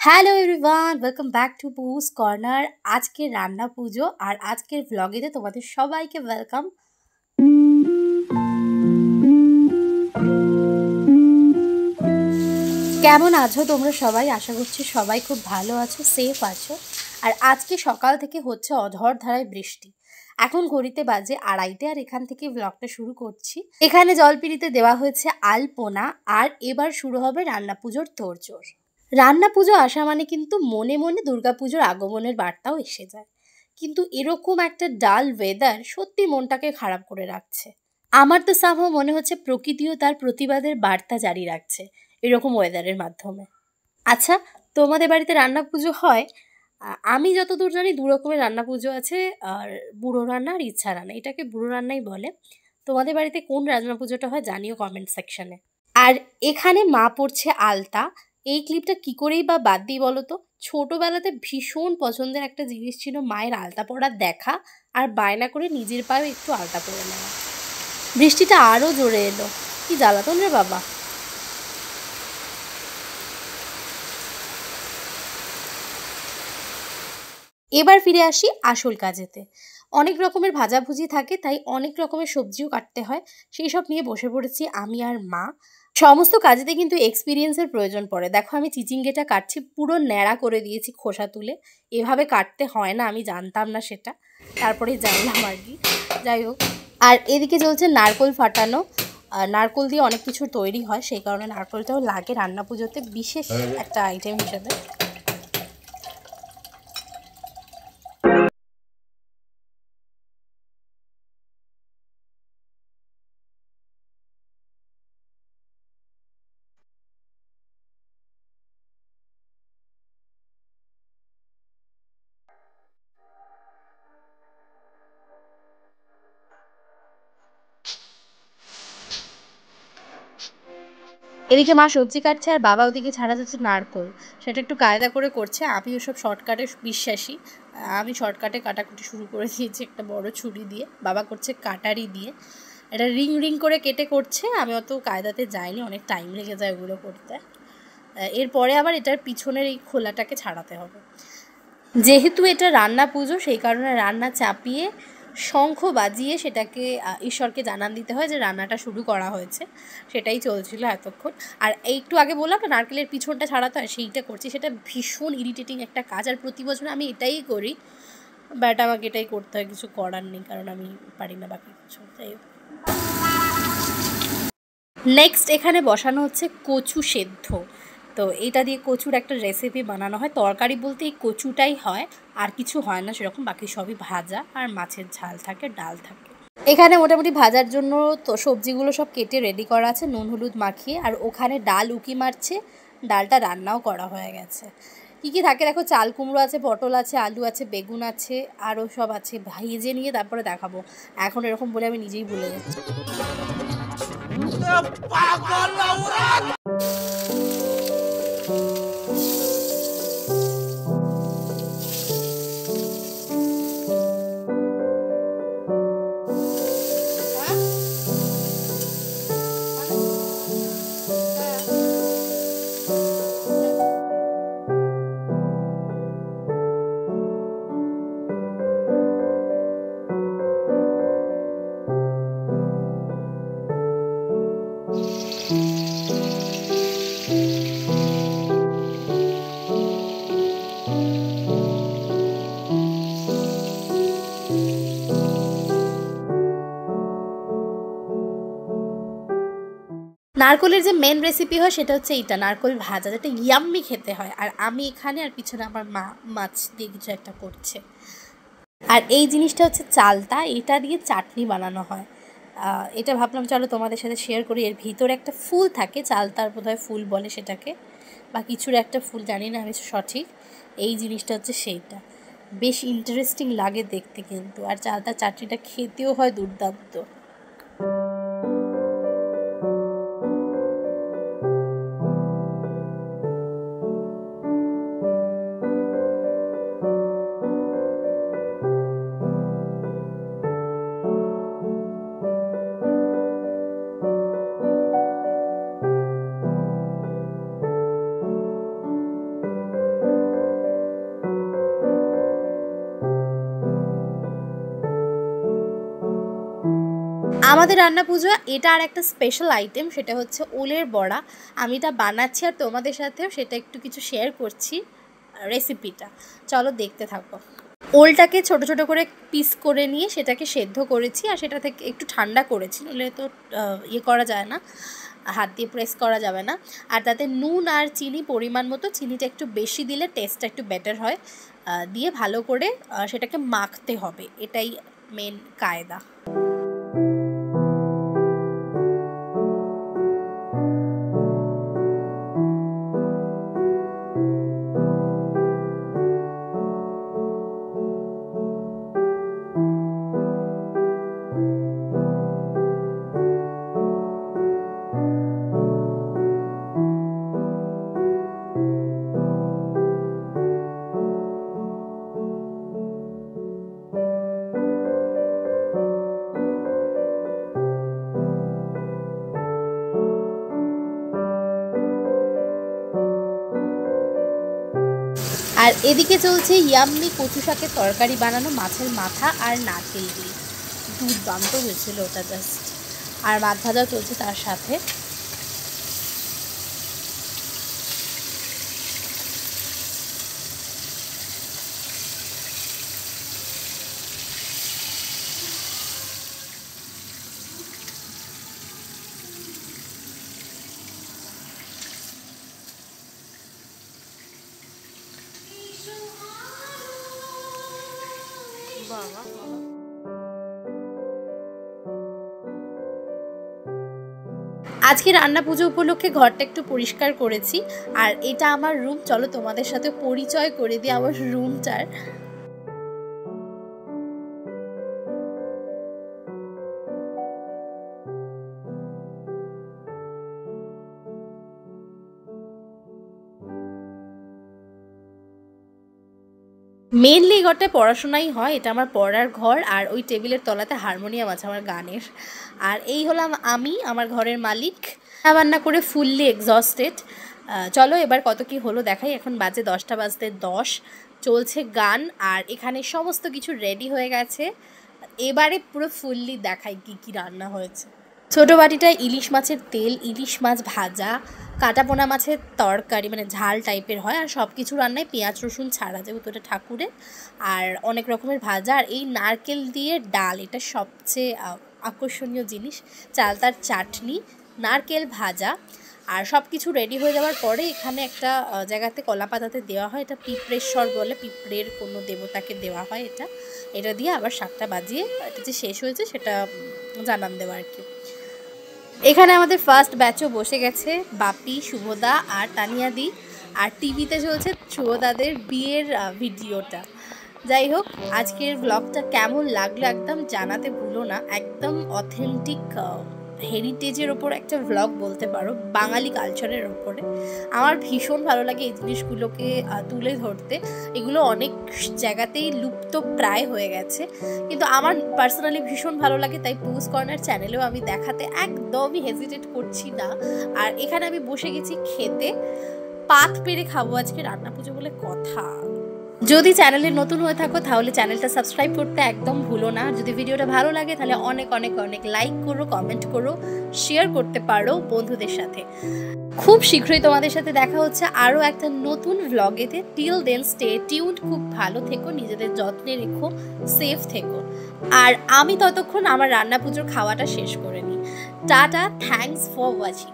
Hello everyone, welcome back to push corner. আজকে রান্না পুজো আর আজকের ভ্লগেতে তোমাদের সবাইকে ওয়েলকাম। কেমন আছো তোমরা সবাই? আশা করছি সবাই খুব ভালো আছো, সেফ আছো। আর আজকে সকাল থেকে হচ্ছে অঝড় ধারায় বৃষ্টি। এখন ঘড়িতে বাজে 2:30 আর এখান থেকে ব্লগটা শুরু করছি। এখানে জলপিড়িতে দেওয়া হয়েছে আলপনা আর এবার শুরু হবে রান্না পুজোর তোড়জোড়। রান্না পুজো আসা মানে কিন্তু মনে মনে দুর্গাপুজোর আগমনের বার্তাও এসে যায়। কিন্তু এরকম একটা ডাল ওয়েদার সত্যি মনটাকে খারাপ করে রাখছে। আমার তো সামহাও মনে হচ্ছে প্রকৃতিও তার প্রতিবাদের বার্তা জারি রাখছে এরকম ওয়েদারের মাধ্যমে। আচ্ছা, তোমাদের বাড়িতে রান্না পুজো হয়? আমি যতদূর জানি দু রকমের রান্না পুজো আছে। আর বুড়ো রান্না আর ইচ্ছা রান্না, এটাকে বুড়ো রান্নাই বলে। তোমাদের বাড়িতে কোন রান্না পুজোটা হয় জানিও কমেন্ট সেকশনে। আর এখানে মা পড়ছে আলতা। এই ক্লিপটা কি করেই বা বাদ দিই বলো তো? ছোটবেলাতে ভীষণ পছন্দের একটা জিনিস ছিল মায়ের আলতা পরার দেখা, আর বায়না করে নিজের পায়েও একটু আলতা পরে নেওয়া। বৃষ্টিটা আরও জোরে এলো, কি জ্বালাতন রে বাবা। এবার ফিরে আসি আসল কাজেতে। অনেক রকমের ভাজাভুজি থাকে, তাই অনেক রকমের সবজিও কাটতে হয়। সেই সব নিয়ে বসে পড়েছি আমি আর মা। সমস্ত কাজেতে কিন্তু এক্সপিরিয়েন্সের প্রয়োজন পড়ে। দেখো, আমি চিচিঙ্গেটা কাটছি, পুরো ন্যাড়া করে দিয়েছি খোসা তুলে। এভাবে কাটতে হয় না, আমি জানতাম না সেটা, তারপরে জানলাম আর কি। যাই হোক, আর এদিকে চলছে নারকোল ফাটানো। নারকোল দিয়ে অনেক কিছু তৈরি হয়, সেই কারণে নারকোলটাও লাগে রান্না পুজোতে বিশেষ একটা আইটেম হিসেবে। এদিকে মা সবজি কাটছে আর বাবা ওদিকে ছাড়া যাচ্ছে নারকোল। সেটা একটু কায়দা করে করছে, আমি ওসব শর্টকাটে বিশ্বাসী। আমি শর্টকাটে কাটাকুটি শুরু করে দিয়েছি একটা বড় ছুরি দিয়ে, বাবা করছে কাটারি দিয়ে। এটা রিং রিং করে কেটে করছে, আমি অত কায়দাতে যাইনি, অনেক টাইম লেগে যায় ওগুলো করতে। এরপরে আবার এটার পিছনের এই খোলাটাকে ছাড়াতে হবে। যেহেতু এটা রান্না পুজো, সেই কারণে রান্না চাপিয়ে শঙ্খ বাজিয়ে সেটাকে ঈশ্বরকে জানান দিতে হয় যে রান্নাটা শুরু করা হয়েছে। সেটাই চলছিল এতক্ষণ। আর একটু আগে বললাম না নারকেলের পিছনটা ছাড়াতে হয়, সেইটা করছি। সেটা ভীষণ ইরিটেটিং একটা কাজ, আর প্রতি বছর আমি এটাই করি। বাট আমাকে এটাই করতে হয়, কিছু করার নেই, কারণ আমি পারি না বাকি কিছু। তাই নেক্সট এখানে বসানো হচ্ছে কচু সেদ্ধ। তো এটা দিয়ে কচুর একটা রেসিপি বানানো হয়। তরকারি বলতে এই কচুটাই হয়, আর কিছু হয় না সেরকম, বাকি সবই ভাজা, আর মাছের ঝাল থাকে, ডাল থাকে। এখানে মোটামুটি ভাজার জন্য তো সবজিগুলো সব কেটে রেডি করা আছে নুন হলুদ মাখিয়ে। আর ওখানে ডাল উকি মারছে, ডালটা রান্নাও করা হয়ে গেছে। কী কী থাকে দেখো, চাল কুমড়ো আছে, পটল আছে, আলু আছে, বেগুন আছে, আরও সব আছে। ভেজে নিয়ে তারপরে দেখাবো। এখন এরকম বলে আমি নিজেই ভুলে যাচ্ছি। নারকোলের যে মেন রেসিপি হয় সেটা হচ্ছে এইটা, নারকোল ভাজা, যেটা ইয়াম্মি খেতে হয়। আর আমি এখানে, আর পিছনে আমার মা মাছ দিয়ে কিছু একটা করছে। আর এই জিনিসটা হচ্ছে চালতা, এটা দিয়ে চাটনি বানানো হয়। এটা ভাবলাম চলো তোমাদের সাথে শেয়ার করি। এর ভিতরে একটা ফুল থাকে, চালতার বোধহয় ফুল বলে সেটাকে, বা কিছুর একটা ফুল, জানি না আমি সঠিক। এই জিনিসটা হচ্ছে সেইটা, বেশ ইন্টারেস্টিং লাগে দেখতে কিন্তু। আর চালতার চাটনিটা খেতেও হয় দুর্দান্ত। আমাদের রান্না পুজো এটা আর একটা স্পেশাল আইটেম, সেটা হচ্ছে ওলের বড়া। আমি এটা বানাচ্ছি আর তোমাদের সাথেও সেটা একটু কিছু শেয়ার করছি রেসিপিটা। চলো দেখতে থাকো। ওলটাকে ছোট ছোট করে পিস করে নিয়ে সেটাকে সেদ্ধ করেছি আর সেটা থেকে একটু ঠান্ডা করেছি, নাহলে তো ইয়ে করা যায় না, হাত দিয়ে প্রেস করা যাবে না। আর তাতে নুন আর চিনি পরিমাণ মতো, চিনিটা একটু বেশি দিলে টেস্টটা একটু বেটার হয়, দিয়ে ভালো করে সেটাকে মাখতে হবে, এটাই মেন কায়দা। আর এদিকে চলছে ইয়াম্মি কচু শাকের তরকারি বানানো, মাছের মাথা আর নারকেল দিয়ে। দুর্দান্ত হয়েছিল ওটা জাস্ট। আর মাছ ভাজাও চলছে তার সাথে। আজকে রান্না পুজো উপলক্ষে ঘরটা একটু পরিষ্কার করেছি। আর এটা আমার রুম, চলো তোমাদের সাথে পরিচয় করে দিই আমার রুমটার। মেনলি ঘরটায় পড়াশোনাই হয়, এটা আমার পড়ার ঘর। আর ওই টেবিলের তলাতে হারমোনিয়াম আছে আমার গানের। আর এই হলাম আমি, আমার ঘরের মালিক। রান্না করে ফুললি এক্সস্টেড। চলো এবার কত কি হলো দেখাই। এখন বাজে 10টা বাজতে 10, চলছে গান আর এখানে সমস্ত কিছু রেডি হয়ে গেছে। এবারে পুরো ফুললি দেখাই কি কি রান্না হয়েছে। ছোটো বাটিটায় ইলিশ মাছের তেল, ইলিশ মাছ ভাজা, কাটাপোনা মাছের তরকারি মানে ঝাল টাইপের হয়, আর সব কিছু রান্নায় পেঁয়াজ রসুন ছাড়া, যেহেতু এটা ঠাকুরের। আর অনেক রকমের ভাজা, আর এই নারকেল দিয়ে ডাল, এটা সবচেয়ে আকর্ষণীয় জিনিস। চালতার চাটনি, নারকেল ভাজা। আর সব কিছু রেডি হয়ে যাওয়ার পরে এখানে একটা জায়গাতে কলা পাতাতে দেওয়া হয়, এটা পিঁপড়েশ্বর বলে, পিঁপড়ের কোনো দেবতাকে দেওয়া হয় এটা দিয়ে আবার শাকটা বাজিয়ে এটা যে শেষ হয়েছে সেটা জানান দেওয়া আর কি। এখানে আমাদের ফার্স্ট ব্যাচও বসে গেছে, বাপি, শুভদা আর তানিয়াদি। আর টিভিতে চলছে শুভদাদের বিয়ের ভিডিওটা। যাই হোক, আজকের ব্লগটা কেমন লাগলো একদম জানাতে ভুলো না। একদম অথেন্টিক হেরিটেজের ওপর একটা ব্লগ বলতে পারো, বাঙালি কালচারের ওপরে। আমার ভীষণ ভালো লাগে এই জিনিসগুলোকে তুলে ধরতে। এগুলো অনেক জায়গাতেই লুপ্ত প্রায় হয়ে গেছে, কিন্তু আমার পার্সোনালি ভীষণ ভালো লাগে, তাই পুজ কর্নার চ্যানেলেও আমি দেখাতে একদমই হেজিটেট করছি না। আর এখানে আমি বসে গেছি খেতে, পাত পেরে খাবো আজকে, রান্না পুজো বলে কথা। যদি চ্যানেলে নতুন হয়ে থাকো তাহলে চ্যানেলটা সাবস্ক্রাইব করতে একদম ভুলো না। যদি ভিডিওটা ভালো লাগে তাহলে অনেক অনেক অনেক লাইক করো, কমেন্ট করো, শেয়ার করতে পারো বন্ধুদের সাথে। খুব শীঘ্রই তোমাদের সাথে দেখা হচ্ছে আরও একটা নতুন ভ্লগেতে। টিল দেন স্টে টিউনড, খুব ভালো থেকো, নিজেদের যত্নে রেখো, সেফ থেকো। আর আমি ততক্ষণ আমার রান্না পুজোর খাওয়াটা শেষ করে নিই। Tata, thanks for watching.